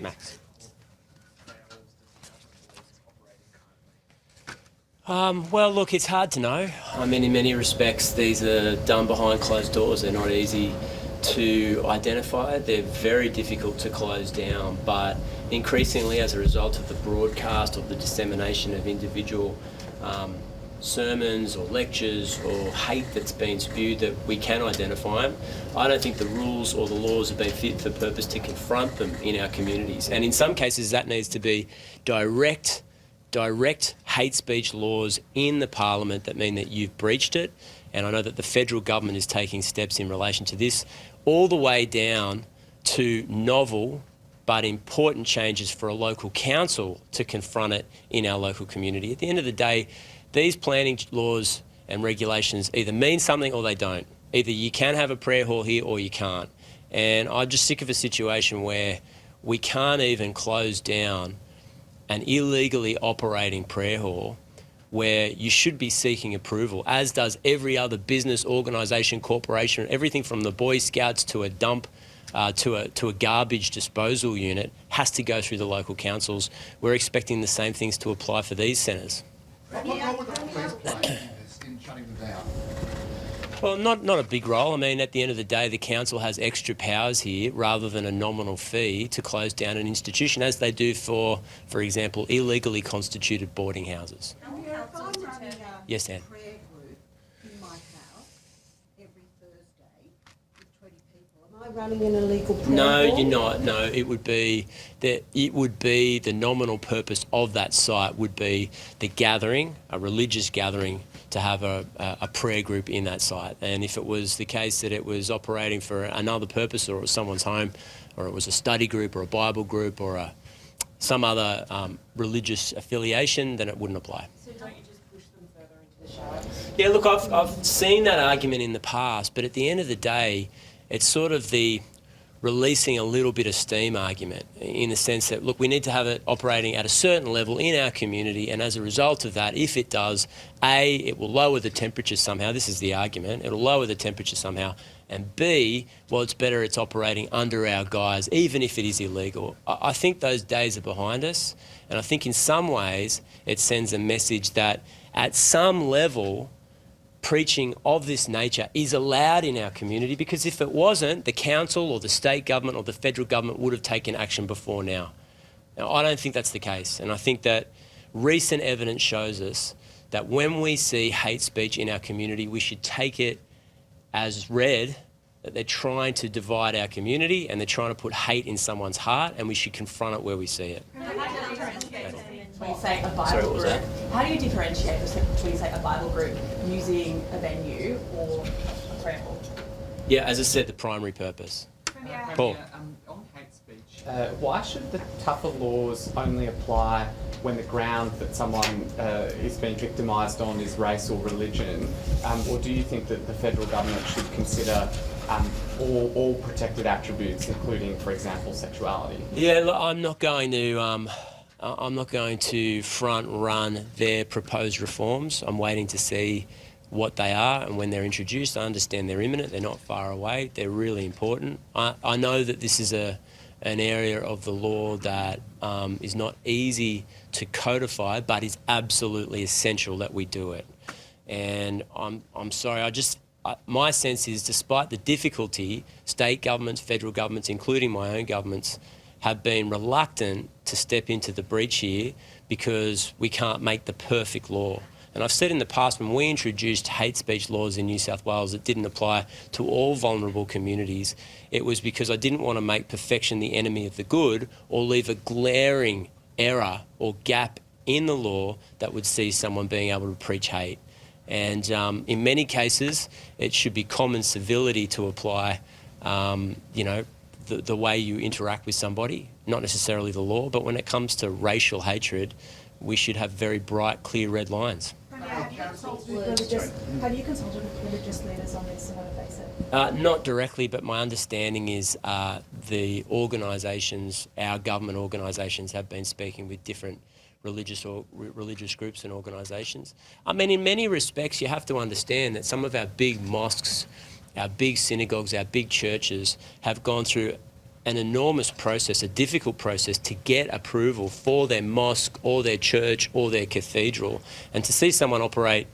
Max. Well, look, it's hard to know. I mean, in many respects, these are done behind closed doors. They're not easy to identify. They're very difficult to close down, but increasingly as a result of the broadcast or the dissemination of individual sermons or lectures or hate that's been spewed, that we can identify them. I don't think the rules or the laws have been fit for purpose to confront them in our communities. And in some cases that needs to be direct hate speech laws in the Parliament that mean that you've breached it. And I know that the federal government is taking steps in relation to this, all the way down to novel but important changes for a local council to confront it in our local community. At the end of the day, these planning laws and regulations either mean something or they don't. Either you can have a prayer hall here or you can't. And I'm just sick of a situation where we can't even close down an illegally operating prayer hall where you should be seeking approval, as does every other business, organisation, corporation, everything from the Boy Scouts to a dump to a garbage disposal unit has to go through the local councils. We're expecting the same things to apply for these centres. What would the police play in shutting them down? Well, not a big role. I mean, at the end of the day, the council has extra powers here rather than a nominal fee to close down an institution, as they do for example, illegally constituted boarding houses. Yes, Anne. Prayer group in my house every Thursday with 20 people. Am I running an illegal prayer No, hall? you're not. No, it would be the nominal purpose of that site would be the gathering, a religious gathering, to have a prayer group in that site. And if it was the case that it was operating for another purpose, or it was someone's home, or it was a study group or a Bible group or some other religious affiliation, then it wouldn't apply. So don't you just push them further into the shadows? Yeah, look, I've seen that argument in the past, but at the end of the day, it's sort of the releasing a little bit of steam argument, in the sense that, look, we need to have it operating at a certain level in our community, and as a result of that, if it does, A, it will lower the temperature somehow. This is the argument. It'll lower the temperature somehow. And B, well, it's better it's operating under our guise, even if it is illegal. I think those days are behind us, and I think in some ways it sends a message that at some level preaching of this nature is allowed in our community, because if it wasn't, the council or the state government or the federal government would have taken action before now. Now, I don't think that's the case, and I think that recent evidence shows us that when we see hate speech in our community, we should take it as read that they're trying to divide our community and they're trying to put hate in someone's heart, and we should confront it where we see it. When you say a Bible Sorry, what was group, that? how do you differentiate between, say, a Bible group using a venue or a prayer hall? Yeah, as I said, the primary purpose. Paul. On hate speech, why should the tougher laws only apply when the ground that someone is being victimised on is race or religion? Or do you think that the federal government should consider all protected attributes, including, for example, sexuality? Yeah, look, I'm not going to front run their proposed reforms. I'm waiting to see what they are, and when they're introduced, I understand they're imminent. They're not far away. They're really important. I know that this is an area of the law that is not easy to codify, but is absolutely essential that we do it. And I'm sorry, my sense is, despite the difficulty, state governments, federal governments, including my own governments, have been reluctant to step into the breach here because we can't make the perfect law. And I've said in the past, when we introduced hate speech laws in New South Wales that didn't apply to all vulnerable communities, it was because I didn't want to make perfection the enemy of the good, or leave a glaring error or gap in the law that would see someone being able to preach hate. And in many cases, it should be common civility to apply, the way you interact with somebody, not necessarily the law. But when it comes to racial hatred, we should have very bright, clear red lines. Have you consulted with religious leaders on this and what have they said? Not directly, but my understanding is the organisations, our government organisations, have been speaking with different religious groups and organisations. I mean, in many respects, you have to understand that some of our big mosques, our big synagogues, our big churches have gone through an enormous process, a difficult process to get approval for their mosque or their church or their cathedral. And to see someone operate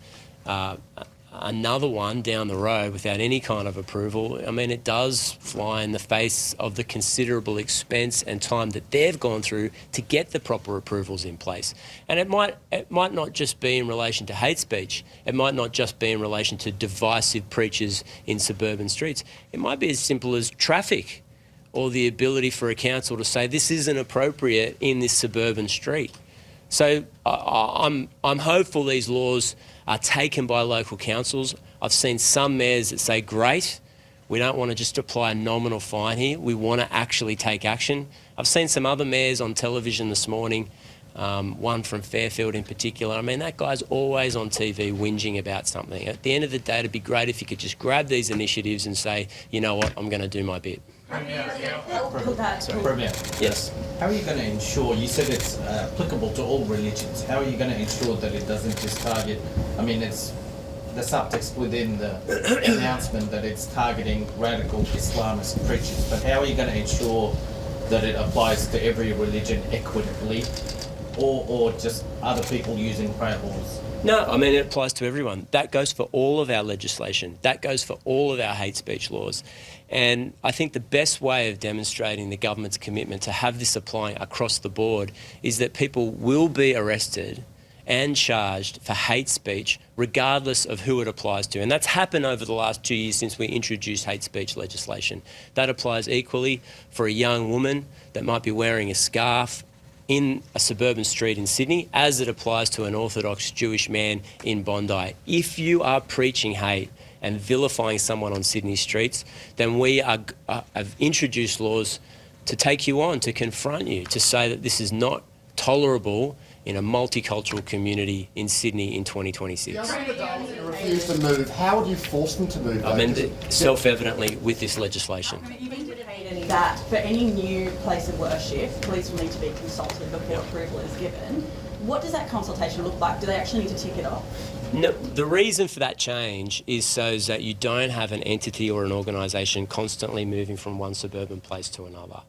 another one down the road without any kind of approval, I mean, it does fly in the face of the considerable expense and time that they've gone through to get the proper approvals in place. And it might not just be in relation to hate speech. It might not just be in relation to divisive preachers in suburban streets. It might be as simple as traffic, or the ability for a council to say this isn't appropriate in this suburban street. So I'm hopeful these laws are taken by local councils. I've seen some mayors that say, great, we don't want to just apply a nominal fine here, we want to actually take action. I've seen some other mayors on television this morning, one from Fairfield in particular. I mean, that guy's always on TV whinging about something. At the end of the day, it'd be great if you could just grab these initiatives and say, you know what, I'm going to do my bit. Premier. Yes. How are you going to ensure, you said it's applicable to all religions, how are you going to ensure that it doesn't just target, I mean, it's the subtext within the announcement that it's targeting radical Islamist preachers, but how are you going to ensure that it applies to every religion equitably, or just other people using prayer laws? No, I mean, it applies to everyone. That goes for all of our legislation. That goes for all of our hate speech laws. And I think the best way of demonstrating the government's commitment to have this applying across the board is that people will be arrested and charged for hate speech regardless of who it applies to. And that's happened over the last 2 years since we introduced hate speech legislation. That applies equally for a young woman that might be wearing a scarf in a suburban street in Sydney as it applies to an Orthodox Jewish man in Bondi. If you are preaching hate and vilifying someone on Sydney streets, then we have introduced laws to take you on, to confront you, to say that this is not tolerable in a multicultural community in Sydney in 2026. Young adults who refuse to move, how would you force them to move? I mean, self-evidently with this legislation. You've indicated that for any new place of worship, police will need to be consulted before approval is given. What does that consultation look like? Do they actually need to tick it off? No, the reason for that change is so that you don't have an entity or an organisation constantly moving from one suburban place to another.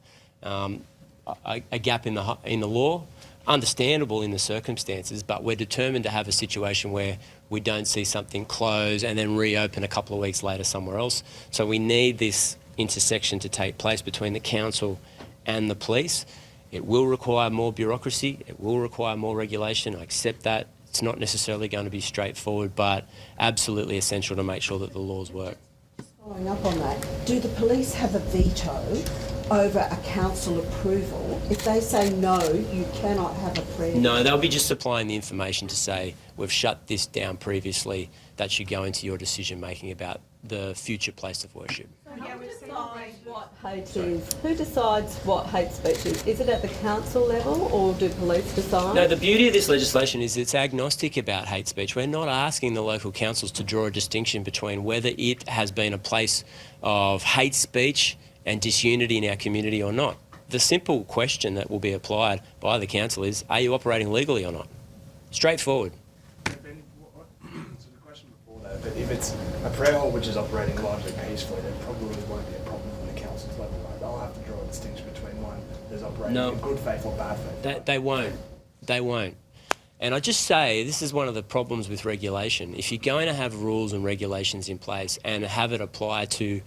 A gap in the law, understandable in the circumstances, but we're determined to have a situation where we don't see something close and then reopen a couple of weeks later somewhere else. So we need this intersection to take place between the council and the police. It will require more bureaucracy, it will require more regulation, I accept that. It's not necessarily going to be straightforward, but absolutely essential to make sure that the laws work. Following up on that, do the police have a veto over a council approval if they say no, you cannot have a prayer? No, they'll be just supplying the information to say we've shut this down previously. That should go into your decision making about the future place of worship. Who decides what hate speech is? Is it at the council level or do police decide? No, the beauty of this legislation is it's agnostic about hate speech. We're not asking the local councils to draw a distinction between whether it has been a place of hate speech and disunity in our community or not. The simple question that will be applied by the council is, are you operating legally or not? Straightforward. So the question before that, but if it's a prayer hall which is operating largely peacefully, there probably won't be a problem on the council's level, right? They'll have to draw a distinction between one that's operating in good faith or bad faith. They won't. They won't. And I just say, this is one of the problems with regulation. If you're going to have rules and regulations in place and have it apply to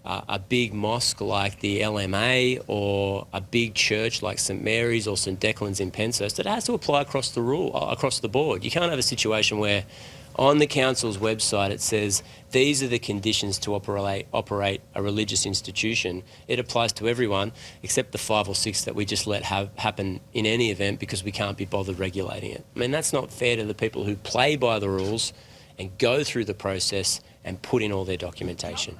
a big mosque like the LMA or a big church like St Mary's or St Declan's in Penshurst, it has to apply across the board. You can't have a situation where on the council's website it says these are the conditions to operate a religious institution. It applies to everyone except the 5 or 6 that we just let happen in any event because we can't be bothered regulating it. I mean, that's not fair to the people who play by the rules and go through the process and put in all their documentation.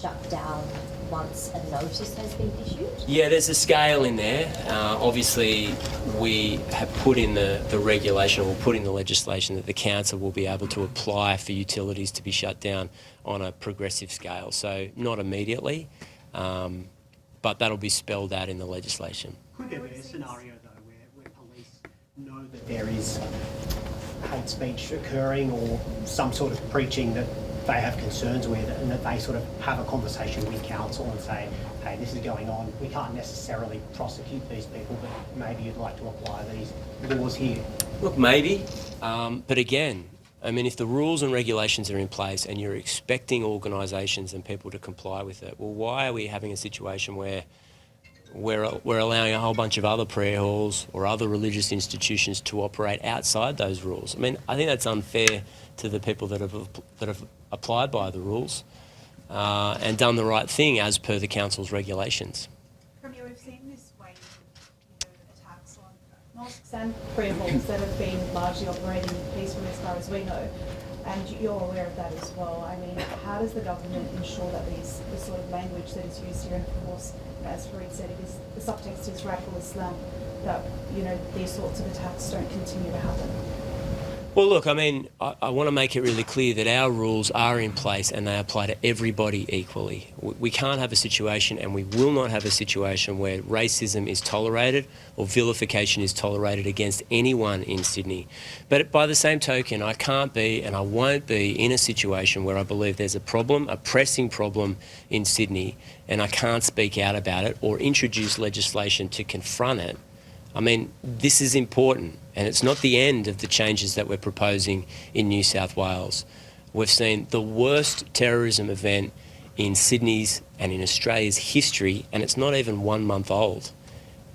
Shut down once a notice has been issued? Yeah, there's a scale in there. Obviously, we have put in the regulation, or we'll put in the legislation that the council will be able to apply for utilities to be shut down on a progressive scale. So not immediately, but that'll be spelled out in the legislation. Could there be a scenario though where police know that there is hate speech occurring or some sort of preaching that they have concerns with, and that they sort of have a conversation with council and say, hey, this is going on, we can't necessarily prosecute these people, but maybe you'd like to apply these laws here? Look, maybe, but again, I mean, if the rules and regulations are in place and you're expecting organisations and people to comply with it, well, why are we having a situation where we're allowing a whole bunch of other prayer halls or other religious institutions to operate outside those rules? I mean, I think that's unfair to the people that have applied by the rules and done the right thing as per the council's regulations. Premier, we've seen this wave of attacks on mosques and prayer halls that have been largely operating peacefully as far as we know, and you're aware of that as well. I mean, how does the government ensure that the sort of language that is used here, and of course, as Fareed said, the subtext is radical Islam, that, you know, these sorts of attacks don't continue to happen? Well, look, I mean, I want to make it really clear that our rules are in place and they apply to everybody equally. We can't have a situation, and we will not have a situation, where racism is tolerated or vilification is tolerated against anyone in Sydney. But by the same token, I can't be and I won't be in a situation where I believe there's a problem, a pressing problem in Sydney, and I can't speak out about it or introduce legislation to confront it. I mean, this is important, and it's not the end of the changes that we're proposing in New South Wales. We've seen the worst terrorism event in Sydney's and in Australia's history, and it's not even 1 month old.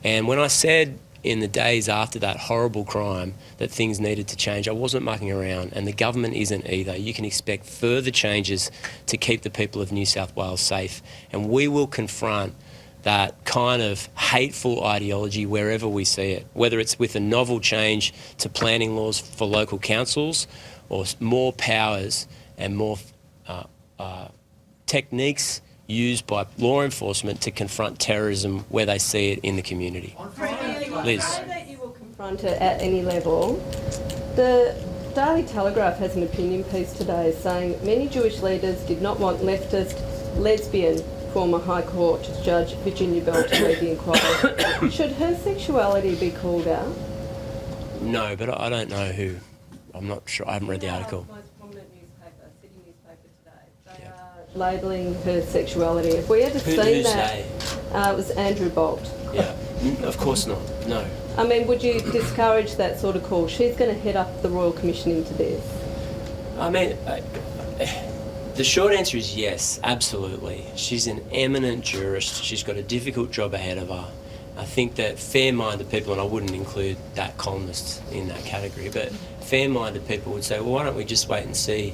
And when I said in the days after that horrible crime that things needed to change, I wasn't mucking around, and the government isn't either. You can expect further changes to keep the people of New South Wales safe, and we will confront that kind of hateful ideology wherever we see it, whether it's with a novel change to planning laws for local councils or more powers and more techniques used by law enforcement to confront terrorism where they see it in the community. Liz. I know that you will confront it at any level. The Daily Telegraph has an opinion piece today saying many Jewish leaders did not want leftist, lesbian former High Court Judge Virginia Bell to lead the inquiry. Should her sexuality be called out? No, but I don't know who. I'm not sure. I haven't read the article. Most prominent newspaper, City newspaper today. They are labelling her sexuality. Have we ever seen that? It was Andrew Bolt. Yeah, of course not. No. I mean, would you discourage that sort of call? She's going to head up the Royal Commission into this. I mean, the short answer is yes, absolutely. She's an eminent jurist. She's got a difficult job ahead of her. I think that fair-minded people, and I wouldn't include that columnist in that category, but fair-minded people would say, well, why don't we just wait and see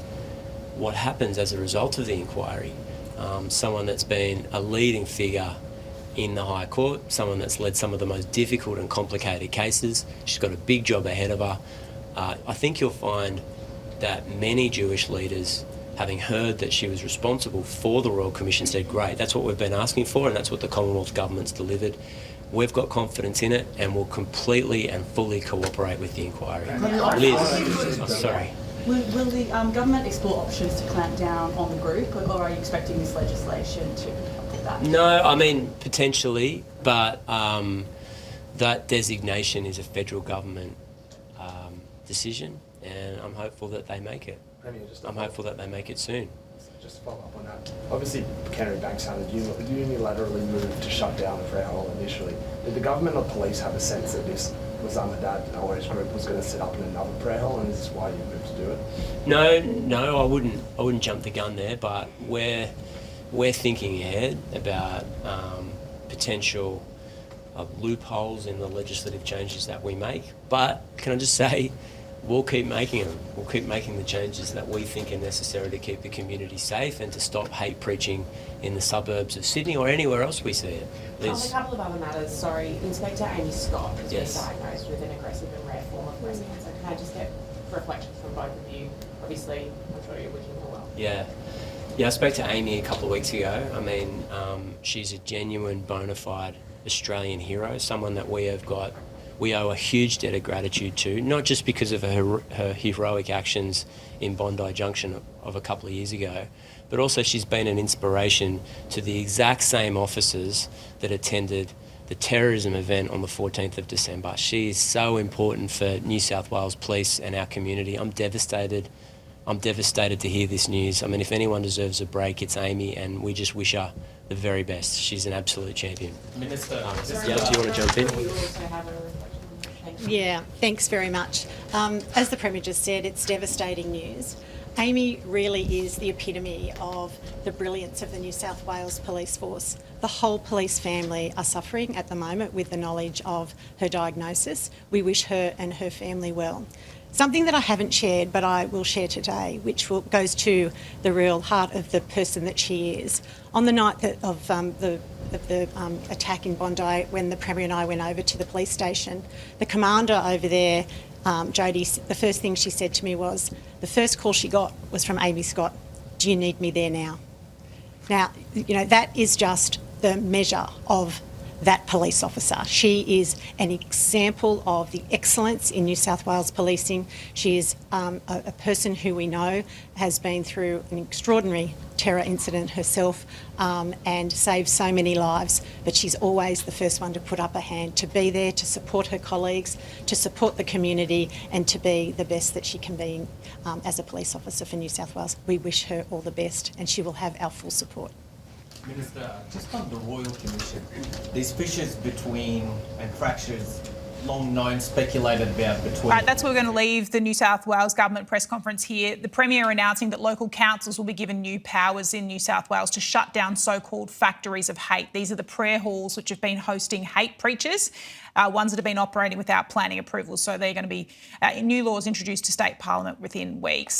what happens as a result of the inquiry? Someone that's been a leading figure in the High Court, someone that's led some of the most difficult and complicated cases. She's got a big job ahead of her. I think you'll find that many Jewish leaders, having heard that she was responsible for the Royal Commission, said, great, that's what we've been asking for and that's what the Commonwealth Government's delivered. We've got confidence in it and will completely and fully cooperate with the inquiry. Liz, sorry. Will the government explore options to clamp down on the group, or are you expecting this legislation to help with that? No, I mean, potentially, but that designation is a federal government decision, and I'm hopeful that they make it. I'm hopeful that they make it soon. Just to follow up on that, obviously Canterbury Bank sounded unilaterally moved to shut down the prayer hall initially. Did the government or police have a sense that this was Ahmedad or his group was going to set up in another prayer hall, and this is why you moved to do it? No, I wouldn't jump the gun there, but we're thinking ahead about potential loopholes in the legislative changes that we make. But can I just say, we'll keep making them. We'll keep making the changes that we think are necessary to keep the community safe and to stop hate preaching in the suburbs of Sydney or anywhere else we see it. A couple of other matters. Sorry, Inspector Amy Scott has Yes. been diagnosed with an aggressive and rare form of breast cancer. Can I just get reflections from both of you? Obviously, I'm sure you're wishing her well. Yeah, I spoke to Amy a couple of weeks ago. I mean, she's a genuine, bona fide Australian hero, someone that we owe a huge debt of gratitude to, not just because of her heroic actions in Bondi Junction of a couple of years ago, but also she's been an inspiration to the exact same officers that attended the terrorism event on the 14th of December. She is so important for New South Wales Police and our community. I'm devastated I'm devastated to hear this news. I mean, if anyone deserves a break, it's Amy, and we just wish her the very best. She's an absolute champion. Minister, do you want to jump in? We also have a reflection on that. Thank you. Yeah, thanks very much. As the Premier just said, it's devastating news. Amy really is the epitome of the brilliance of the New South Wales Police Force. The whole police family are suffering at the moment with the knowledge of her diagnosis. We wish her and her family well. Something that I haven't shared, but I will share today, which goes to the real heart of the person that she is. On the night of the attack in Bondi, when the Premier and I went over to the police station, the commander over there, Jodie, the first thing she said to me was, the first call she got was from Amy Scott, do you need me there now? Now, you know, that is just the measure of that police officer. She is an example of the excellence in New South Wales policing. She is a person who we know has been through an extraordinary terror incident herself and saved so many lives, but she's always the first one to put up a hand, to be there, to support her colleagues, to support the community, and to be the best that she can be as a police officer for New South Wales. We wish her all the best, and she will have our full support. Minister, just on the Royal Commission, these fissures between and fractures long known, speculated about between... Right, that's where we're going to leave the New South Wales Government press conference here. The Premier announcing that local councils will be given new powers in New South Wales to shut down so-called factories of hate. These are the prayer halls which have been hosting hate preachers, ones that have been operating without planning approval. So they're going to be new laws introduced to state parliament within weeks.